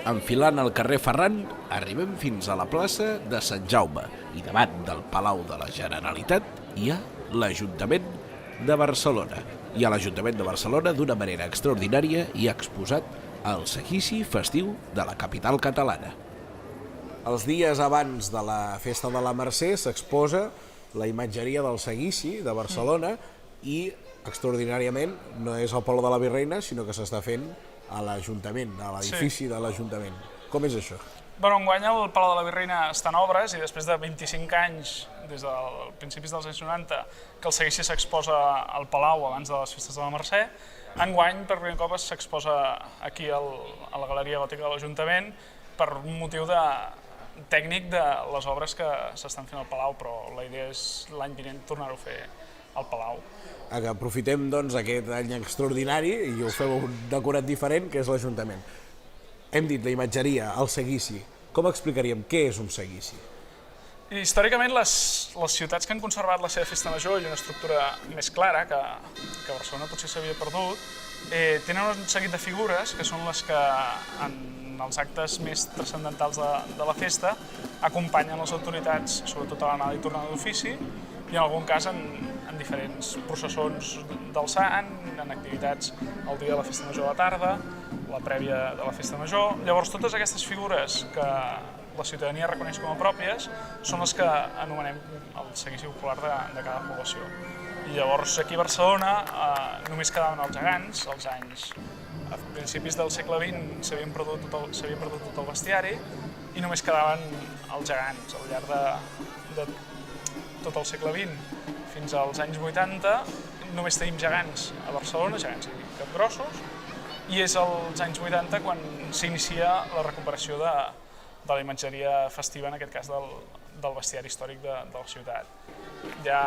Enfilant el carrer Ferran, arribem fins a la plaça de Sant Jaume i davant del Palau de la Generalitat hi ha l'Ajuntament de Barcelona. I a l'Ajuntament de Barcelona, d'una manera extraordinària, hi ha exposat el seguici festiu de la capital catalana. Els dies abans de la Festa de la Mercè s'exposa la imatgeria del seguici de Barcelona i, extraordinàriament, no és al Palau de la Virreina, sinó que s'està fent a l'Ajuntament, a l'edifici de l'Ajuntament. Com és això? Enguany el Palau de la Virreina està en obres i després de 25 anys, des dels principis dels anys 90, que el seguici s'exposa al Palau abans de les festes de la Mercè, enguany per primer cop s'exposa aquí a la Galeria Gòtica de l'Ajuntament per un motiu tècnic de les obres que s'estan fent al Palau, però la idea és l'any vinent tornar-ho a fer al Palau. Aprofitem doncs aquest any extraordinari i ho feu un decorat diferent, que és l'Ajuntament. Hem dit la imatgeria, el seguici. Com explicaríem què és un seguici? Històricament, les ciutats que han conservat la seva festa major i una estructura més clara, que Barcelona potser s'havia perdut, tenen un seguit de figures que són les que en els actes més transcendentals de la festa acompanyen les autoritats, sobretot a l'anada i tornada d'ofici, i en algun cas en diferents processons del Sant, en activitats el dia de la festa major a la tarda, la prèvia de la festa major. Llavors, totes aquestes figures que la ciutadania reconeix com a pròpies són les que anomenem el seguici popular de cada població. I llavors, aquí a Barcelona només quedaven els gegants, als anys. A principis del segle XX s'havia perdut tot el bestiari i només quedaven els gegants. Al llarg de tot el segle XX fins als anys 80 només tenim gegants a Barcelona, gegants i capgrossos, i és als anys 80 quan s'inicia la recuperació de la imatgeria festiva, en aquest cas del bestiari històric de la ciutat. Hi ha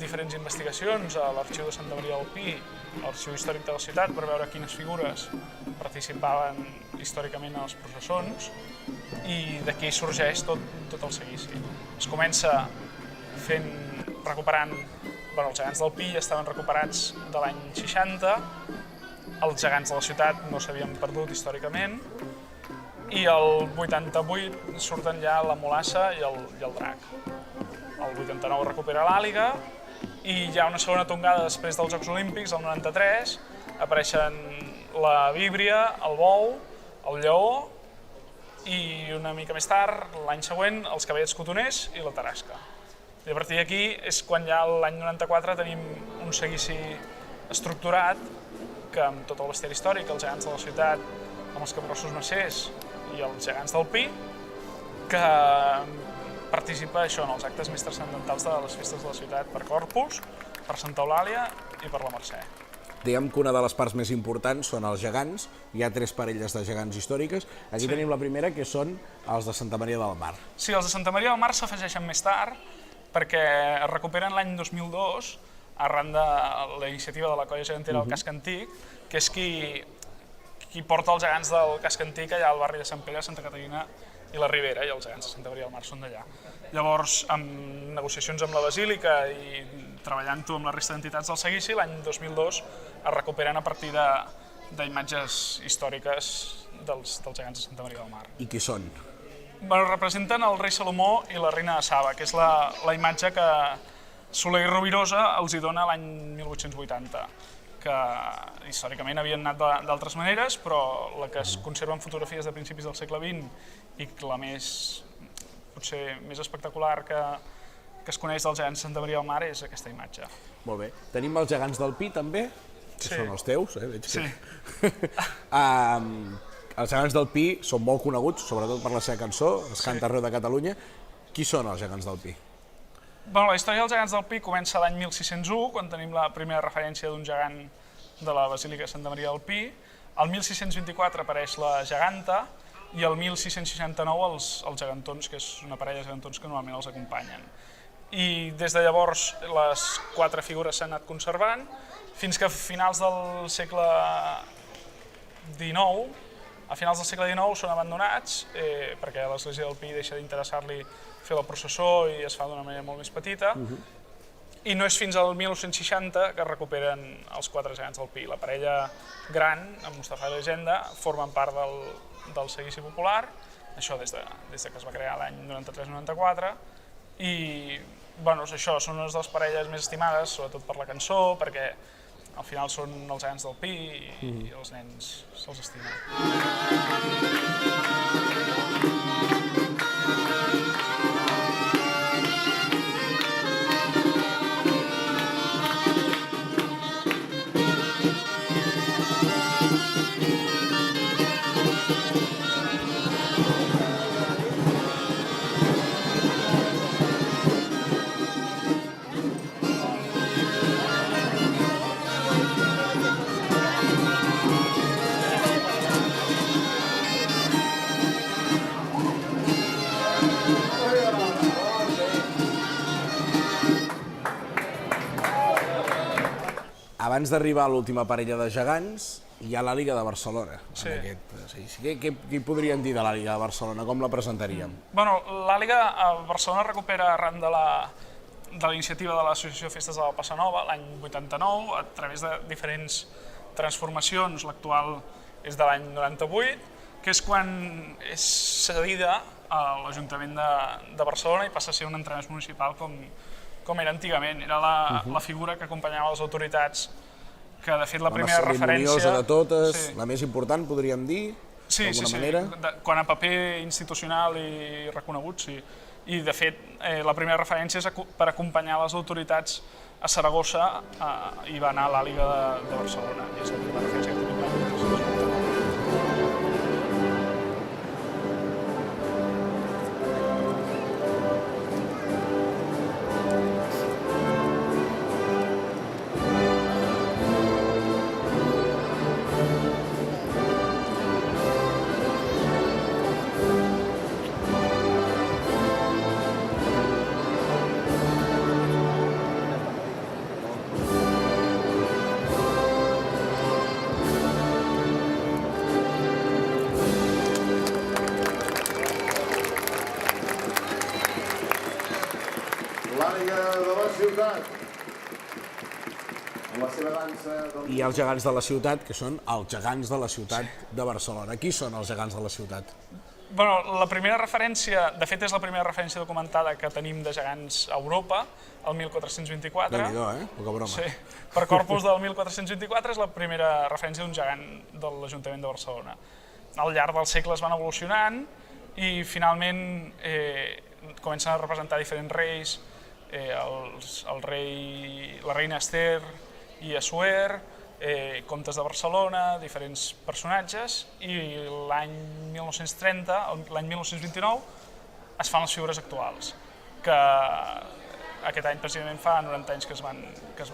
diferents investigacions a l'Arxiu de Santa Maria del Pi, a l'Arxiu Històric de la ciutat, per veure quines figures participaven històricament a les processons, i d'aquí sorgeix tot el seguici. Es comença recuperant, els gegants del Pi ja estaven recuperats de l'any 60, els gegants de la ciutat no s'havien perdut històricament, i el 88 surten ja la mulassa i el drac. El 89 recupera l'àliga, i hi ha una segona tongada després dels Jocs Olímpics, el 93, apareixen la víbria, el bou, el lleó, i una mica més tard, l'any següent, els cavallets cotoners i la tarasca. I a partir d'aquí és quan ja l'any 94 tenim un seguici estructurat que amb tot el bestiari històric, els gegants de la ciutat, amb els capgrossos macers i els gegants del Pi, que participa en els actes més transcendentals de les festes de la ciutat per Corpus, per Santa Eulàlia i per la Mercè. Diguem que una de les parts més importants són els gegants, hi ha 3 parelles de gegants històriques. Aquí tenim la primera, que són els de Santa Maria del Mar. Sí, els de Santa Maria del Mar s'afegeixen més tard, perquè es recuperen l'any 2002 arran de la iniciativa de la colla gegantera del Casc Antic, que és qui porta els gegants del Casc Antic allà al barri de Sant Pere, Santa Caterina i la Ribera, i els gegants de Santa Maria del Mar són d'allà. Llavors, amb negociacions amb la Basílica i treballant-ho amb la resta d'entitats del seguici, l'any 2002 es recuperen a partir d'imatges històriques dels gegants de Santa Maria del Mar. I qui són? Representen el rei Salomó i la reina de Saba, que és la imatge que Soler i Rovirosa els hi dona l'any 1880, que històricament havien anat d'altres maneres, però la que es conserva en fotografies de principis del segle XX i la potser més espectacular que es coneix dels gegants de Santa Maria del Mar és aquesta imatge. Molt bé. Tenim els gegants del Pi, també, que són els teus, veig que... Sí. Els gegants del Pi són molt coneguts, sobretot per la seva cançó, es canta arreu de Catalunya. Qui són els gegants del Pi? La història dels gegants del Pi comença l'any 1601, quan tenim la primera referència d'un gegant de la Basílica de Santa Maria del Pi. El 1624 apareix la geganta i el 1669 els gegantons, que és una parella de gegantons que normalment els acompanyen. I des de llavors les 4 figures s'han anat conservant, fins que a finals del segle XIX, són abandonats, perquè l'Església del Pi deixa d'interessar-li fer la processó i es fa d'una manera molt més petita, i no és fins al 1960 que es recuperen els 4 gegants del Pi. La parella gran, amb Mustafa i Llegenda, formen part del seguici popular, això des que es va crear l'any 93-94, i això són unes de les parelles més estimades, sobretot per la cançó, perquè al final són els gegants del Pi i els nens se'ls estimen. Abans d'arribar a l'última parella de gegants, hi ha l'Àliga de Barcelona. Sí. Què podríem dir de l'Àliga de Barcelona? Com la presentaríem? L'Àliga a Barcelona recupera arran de la iniciativa de l'Associació Festes de la Passa Nova l'any 89, a través de diferents transformacions. L'actual és de l'any 98, que és quan és cedida a l'Ajuntament de Barcelona i passa a ser un entrenador municipal com era antigament. Era la figura que acompanyava les autoritats, que de fet la primera referència... La cerimoniosa de totes, la més important, podríem dir, d'alguna manera? Sí. Quan a paper institucional i reconegut, sí. I de fet, la primera referència és per acompanyar les autoritats a Saragossa i va anar a l'Àliga de Barcelona. I és la primera referència que tenim. I els gegants de la ciutat, que són els gegants de la ciutat de Barcelona. Qui són els gegants de la ciutat? La primera referència, de fet és la primera referència documentada que tenim de gegants a Europa, el 1424. Déu-n'hi-do, poca broma. Sí, per Corpus del 1424 és la primera referència d'un gegant de l'Ajuntament de Barcelona. Al llarg dels segles van evolucionant i finalment comencen a representar diferents reis, la reina Esther i Assuer, comtes de Barcelona, diferents personatges, i l'any 1930, l'any 1929, es fan les figures actuals, que aquest any precisament fa 90 anys que es van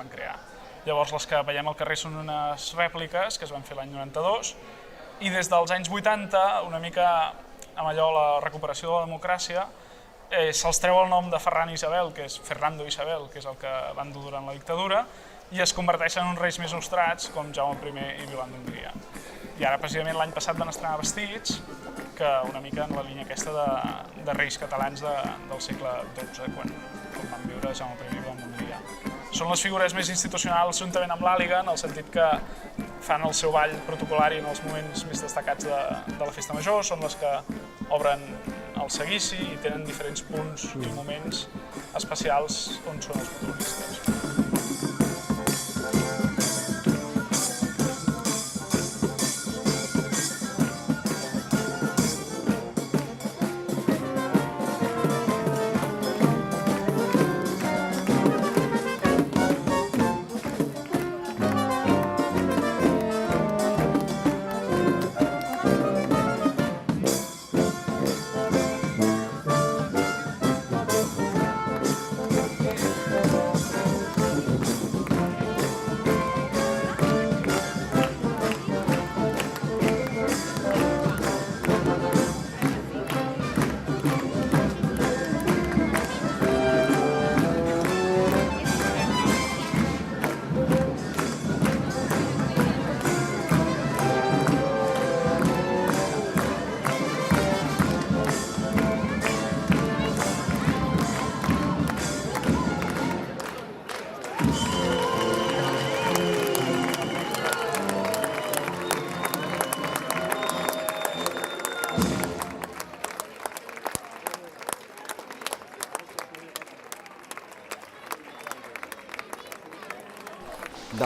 crear. Llavors les que veiem al carrer són unes rèpliques que es van fer l'any 92, i des dels anys 80, una mica amb allò la recuperació de la democràcia, se'ls treu el nom de Ferran Isabel, que és Ferrando Isabel, que és el que van dur durant la dictadura, i es converteixen en uns reis més nostrats, com Jaume I i Violant d'Hongria. I ara, precisament, l'any passat van estrenar vestits, que una mica en la línia aquesta de reis catalans del segle XII, quan van viure Jaume I i Violant d'Hongria. Són les figures més institucionals juntament amb l'Àliga, en el sentit que fan el seu ball protocolari en els moments més destacats de la festa major, són les que obren el seguici i tenen diferents punts i moments especials on són els protagonistes.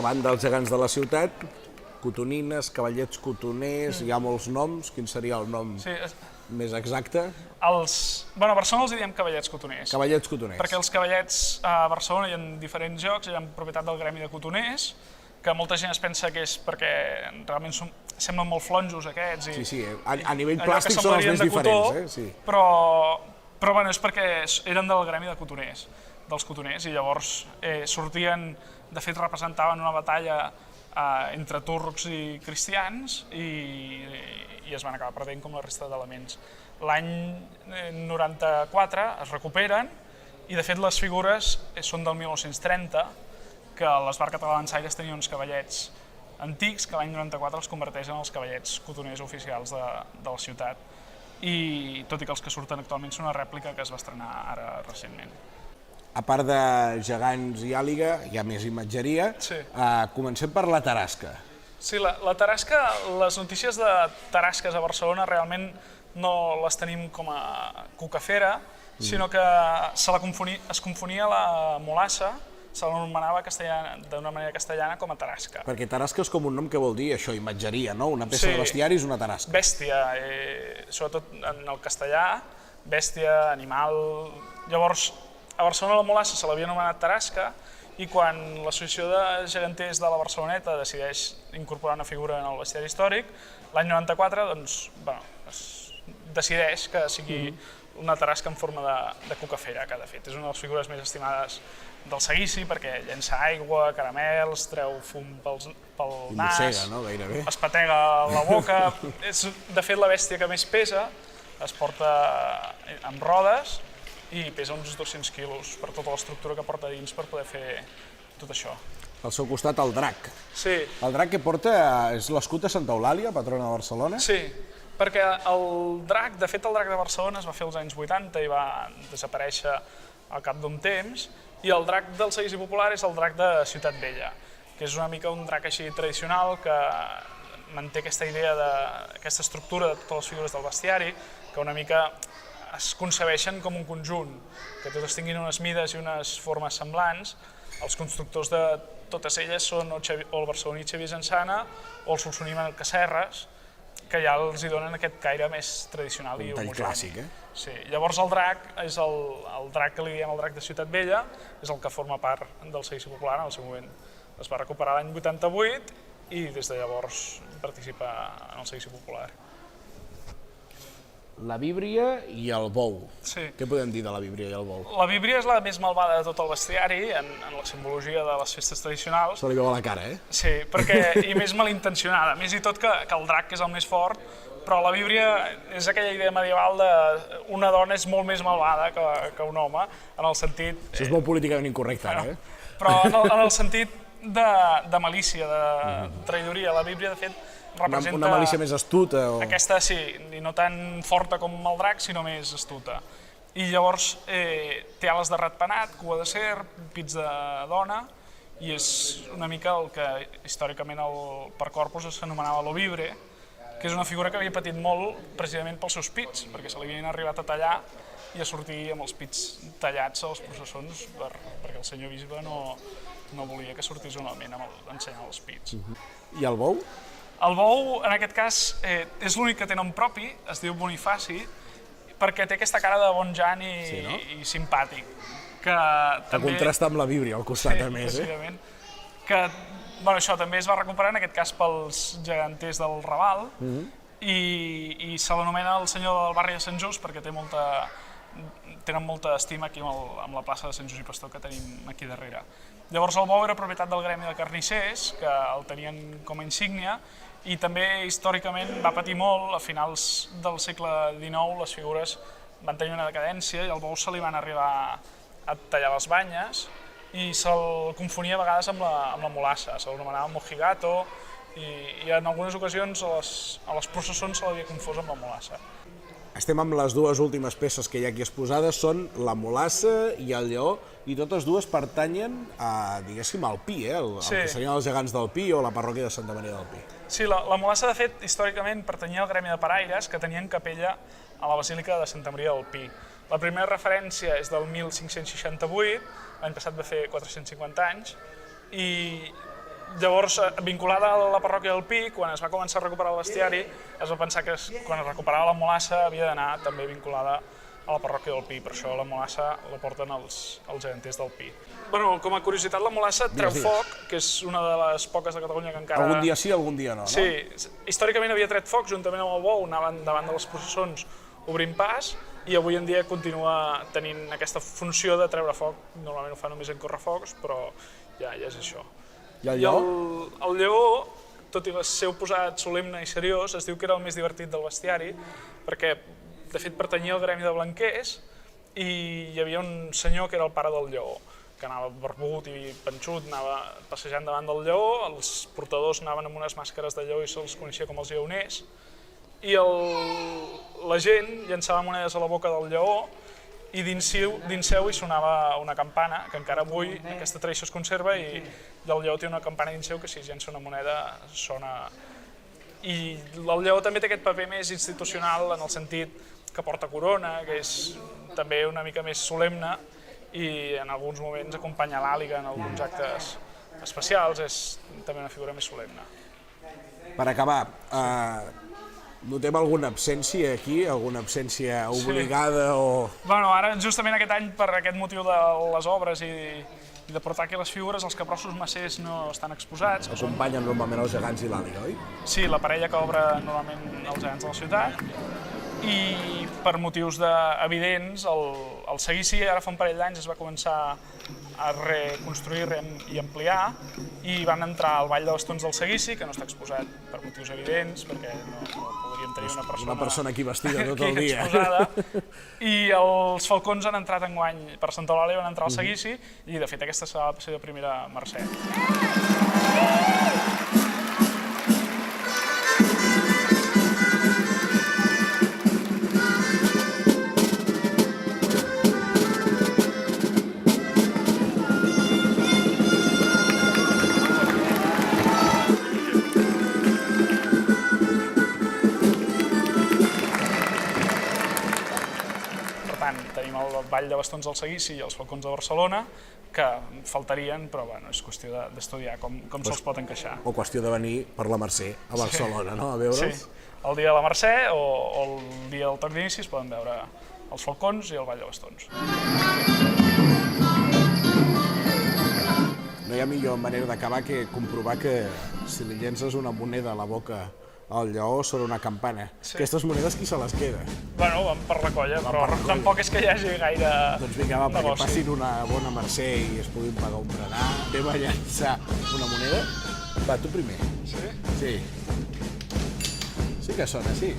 davant dels gegants de la ciutat, cotonines, cavallets cotoners, hi ha molts noms, quin seria el nom més exacte? Bueno, a Barcelona els diem cavallets cotoners. Cavallets cotoners. Perquè els cavallets a Barcelona hi ha diferents llocs, hi ha propietat del gremi de cotoners, que molta gent es pensa que és perquè realment semblen molt flonjos aquests. Sí, a nivell plàstic són els més diferents. Però bueno, és perquè eren del gremi de cotoners, dels cotoners, i llavors sortien, de fet representaven una batalla entre turcs i cristians i es van acabar perdent com la resta d'elements. L'any 94 es recuperen i de fet les figures són del 1930, que l'Esbar Català-Dansaires tenia uns cavallets antics que l'any 94 els converteix en els cavallets cotoners oficials de la ciutat, i tot i que els que surten actualment són una rèplica que es va estrenar ara recentment. A part de gegants i àliga, hi ha més imatgeria. Comencem per la tarasca. Sí, la tarasca, les notícies de tarasques a Barcelona realment no les tenim com a cucafera, sinó que es confonia la mulassa, se l'anomenava d'una manera castellana com a tarasca. Perquè tarasca és com un nom que vol dir això, imatgeria, no? Una peça de bestiari és una tarasca. Bèstia, sobretot en el castellà, bèstia, animal. Llavors, a Barcelona la mulassa se l'havia anomenat tarasca i quan l'Associació de Geganters de la Barceloneta decideix incorporar una figura en el bestiari històric, l'any 94 es decideix que sigui una tarasca en forma de cucafera, que de fet és una de les figures més estimades del seguici perquè llença aigua, caramels, treu fum pel nas, mossega, no? Gairebé. Es patega la boca. És de fet la bèstia que més pesa, es porta amb rodes i pesa uns 200 quilos per tota l'estructura que porta dins per poder fer tot això. Al seu costat el drac. Sí. El drac que porta és l'escut de Santa Eulàlia, patrona de Barcelona? Sí, perquè el drac, de fet el drac de Barcelona es va fer als anys 80 i va desaparèixer al cap d'un temps, i el drac del seguici popular és el drac de Ciutat Vella, que és una mica un drac així tradicional que manté aquesta idea d'aquesta estructura de totes les figures del bestiari, que una mica es concebeixen com un conjunt, que totes tinguin unes mides i unes formes semblants. Els constructors de totes elles són o el barceloní Xavier Jansana o el solsoní Manel Casserres, que ja els hi donen aquest caire més tradicional i homogeni. Un tall clàssic, Sí, llavors el drac, és el drac que li diem el drac de Ciutat Vella, és el que forma part del seguici popular, en el seu moment es va recuperar l'any 88 i des de llavors participa en el seguici popular. La víbria i el bou. Sí. Què podem dir de la víbria i el bou? La víbria és la més malvada de tot el bestiari, en la simbologia de les festes tradicionals. Se li veu a la cara, Sí, i més malintencionada. Més i tot que el drac, que és el més fort, però la víbria és aquella idea medieval d'una dona és molt més malvada que un home, en el sentit... Això és molt políticament incorrecte, ara, Però en el sentit de malícia, de traïdoria. La víbria, de fet, representa... Una malícia més astuta. Aquesta sí, i no tan forta com el drac, sinó més astuta. I llavors té ales de ratpenat, cua de serp, pits de dona, i és una mica el que històricament per corpus s'anomenava l'ovibre, que és una figura que havia patit molt precisament pels seus pits, perquè se li havien arribat a tallar i a sortir amb els pits tallats a les processons, perquè el senyor bisbe no volia que sortís un element ensenyant els pits. I el bou? El bou, en aquest cas, és l'únic que té nom propi, es diu Bonifaci, perquè té aquesta cara de bon jan i simpàtic. Que contrasta amb la víbria al costat, a més. Sí, precisament. Això també es va recuperar, en aquest cas, pels geganters del Raval, i se l'anomena el senyor del barri de Sant Just perquè tenen molta estima aquí amb la plaça de Sant Just i Pastor que tenim aquí darrere. Llavors el bou era propietat del gremi de carnissers, que el tenien com a insígnia, i també històricament va patir molt. A finals del segle XIX les figures van tenir una decadència i al bou se li van arribar a tallar les banyes i se'l confonia a vegades amb la mulassa, se l'anomenava mojigato, i en algunes ocasions a les processons se l'havia confós amb la mulassa. Estem amb les dues últimes peces que hi ha aquí exposades, són la mulassa i el lleó, i totes dues pertanyen a, diguéssim, al Pi, el que serien els gegants del Pi o la parròquia de Santa Maria del Pi. Sí, la mulassa, de fet, històricament pertanyia al gremi de paraires, que tenien capella a la Basílica de Santa Maria del Pi. La primera referència és del 1568, l'any passat va fer 450 anys, i Llavors, vinculada a la parròquia del Pi, quan es va començar a recuperar el bestiari, es va pensar que quan es recuperava la mulassa havia d'anar també vinculada a la parròquia del Pi, per això la mulassa la porten els geganters del Pi. Bueno, com a curiositat, la mulassa treu foc, que és una de les poques de Catalunya que encara... Algun dia sí, algun dia no, no? Sí, històricament havia tret foc juntament amb el bou, anaven davant de les processons obrint pas, i avui en dia continua tenint aquesta funció de treure foc. Normalment ho fa només en correfocs, però ja és això. I el lleó? El lleó, tot i ser posat solemne i seriós, es diu que era el més divertit del bestiari, perquè de fet pertanyia al gremi de blanquers i hi havia un senyor que era el pare del lleó, que anava barbut i panxut, anava passejant davant del lleó, els portadors anaven amb unes màscares de lleó i se'ls coneixia com els lleoners, i la gent llançava monedes a la boca del lleó i dins seu hi sonava una campana, que encara avui aquesta tradició es conserva, i el lleó té una campana dins seu que si es llença una moneda sona. I el lleó també té aquest paper més institucional en el sentit que porta corona, que és també una mica més solemne i en alguns moments acompanya l'àliga en alguns actes especials, és també una figura més solemne. Per acabar, notem alguna absència aquí? Alguna absència obligada o...? Bueno, ara justament aquest any, per aquest motiu de les obres i de portar aquí les figures, els capgrossos macers no estan exposats. Acompanyen normalment els gegants i l'àliga, oi? Sí, la parella que obre normalment els gegants de la ciutat, i per motius evidents el seguici ara fa un parell d'anys es va començar a reconstruir i ampliar, i van entrar al Ball de Bastons del Seguici, que no està exposat per motius evidents, perquè no podríem tenir una persona aquí vestida tot el dia. Exposada, i els falcons han entrat enguany per Santa Eulàlia, van entrar al Seguici, i de fet aquesta serà la seva primera mercè. Tenim el Ball de Bastons del Seguici i els Falcons de Barcelona, que faltarien, però bueno, és qüestió d'estudiar com se'ls pot encaixar. O qüestió de venir per la Mercè a Barcelona, no?, a veure'ls. Sí, el dia de la Mercè o el dia del toc d'inici es poden veure els Falcons i el Ball de Bastons. No hi ha millor manera d'acabar que comprovar que si li llences una moneda a la boca al lleó són una campana. Aquestes monedes qui se les queda? Bueno, van per la colla, però tampoc és que hi hagi gaire negoci. Doncs vinga, va, perquè passin una bona mercè i es puguin pagar un berenar. Anem a llançar una moneda. Va, tu primer. Sí? Sí. Sí que sona, sí.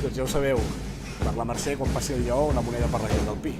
Doncs ja ho sabeu, per la Mercè, quan passi el lleó, una moneda per la gent del Pi.